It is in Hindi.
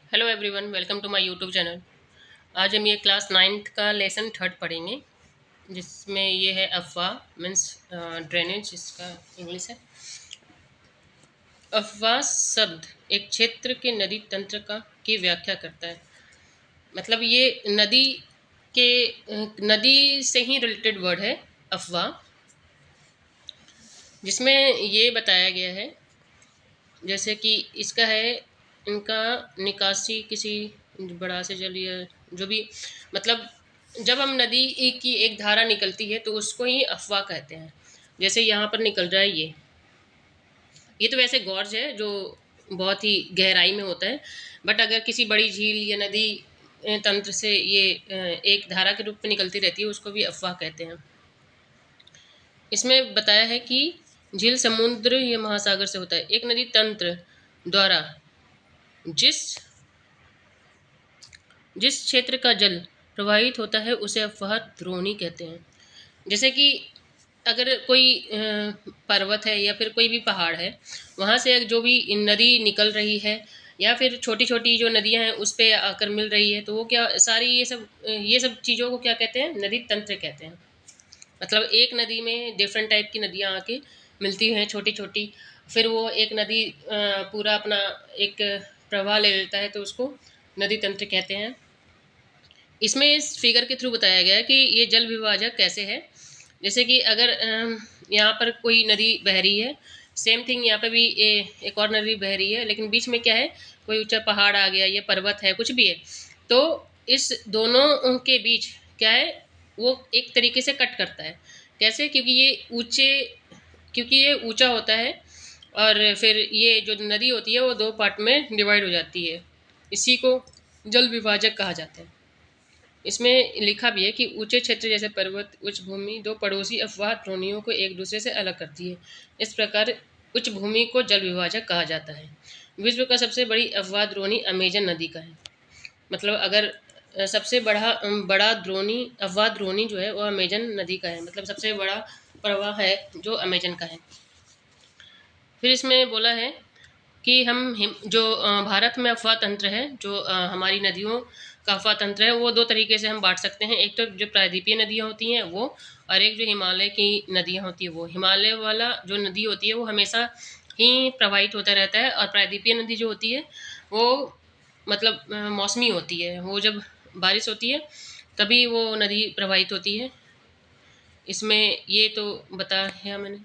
Hello everyone, welcome to my YouTube channel. आज हम ये क्लास नाइन्थ का लेसन थर्ड पढ़ेंगे, जिसमें ये है अफवाह मीन्स ड्रेनेज, इसका इंग्लिश है। अफवाह शब्द एक क्षेत्र के नदी तंत्र का की व्याख्या करता है। मतलब ये नदी के नदी से ही रिलेटेड वर्ड है अफवाह, जिसमें ये बताया गया है जैसे कि इसका है इनका निकासी किसी बड़ा से जल या जो भी, मतलब जब हम नदी की एक धारा निकलती है तो उसको ही अफवाह कहते हैं। जैसे यहाँ पर निकल रहा है ये तो वैसे गॉर्ज है जो बहुत ही गहराई में होता है। बट अगर किसी बड़ी झील या नदी तंत्र से ये एक धारा के रूप में निकलती रहती है, उसको भी अफवाह कहते हैं। इसमें बताया है कि झील समुद्र या महासागर से होता है। एक नदी तंत्र द्वारा जिस जिस क्षेत्र का जल प्रवाहित होता है उसे अफवाह द्रोणी कहते हैं। जैसे कि अगर कोई पर्वत है या फिर कोई भी पहाड़ है, वहाँ से जो भी नदी निकल रही है या फिर छोटी छोटी जो नदियाँ हैं उस पे आकर मिल रही है, तो वो क्या सारी ये सब चीज़ों को क्या कहते हैं, नदी तंत्र कहते हैं। मतलब एक नदी में डिफरेंट टाइप की नदियाँ आके मिलती हैं छोटी छोटी, फिर वो एक नदी पूरा अपना एक प्रवाह ले लेता है, तो उसको नदी तंत्र कहते हैं। इसमें इस फिगर के थ्रू बताया गया है कि ये जल विभाजक कैसे है। जैसे कि अगर यहाँ पर कोई नदी बह रही है, सेम थिंग यहाँ पे भी एक और नदी बह रही है, लेकिन बीच में क्या है, कोई ऊंचा पहाड़ आ गया, ये पर्वत है, कुछ भी है, तो इस दोनों के बीच क्या है, वो एक तरीके से कट करता है। कैसे? क्योंकि ये ऊंचा होता है, और फिर ये जो नदी होती है वो दो पार्ट में डिवाइड हो जाती है। इसी को जल विभाजक कहा जाता है। इसमें लिखा भी है कि ऊंचे क्षेत्र जैसे पर्वत, उच्च भूमि दो पड़ोसी अफवाह द्रोणियों को एक दूसरे से अलग करती है। इस प्रकार उच्च भूमि को जल विभाजक कहा जाता है। विश्व का सबसे बड़ी अफवाह द्रोणी अमेजन नदी का है। मतलब अगर सबसे बड़ा द्रोणी अफवाह द्रोणी जो है वो अमेजन नदी का है। मतलब सबसे बड़ा प्रवाह है जो अमेजन का है। फिर इसमें बोला है कि जो भारत में अफवाह तंत्र है, जो हमारी नदियों का अफवाह तंत्र है, वो दो तरीके से हम बांट सकते हैं। एक तो जो प्रायद्वीपीय नदियाँ होती हैं वो, और एक जो हिमालय की नदियाँ होती है वो। हिमालय वाला जो नदी होती है वो हमेशा ही प्रवाहित होता रहता है, और प्रायद्वीपीय नदी जो होती है वो मतलब मौसमी होती है। वो जब बारिश होती है तभी वो नदी प्रवाहित होती है। इसमें ये तो बताया मैंने।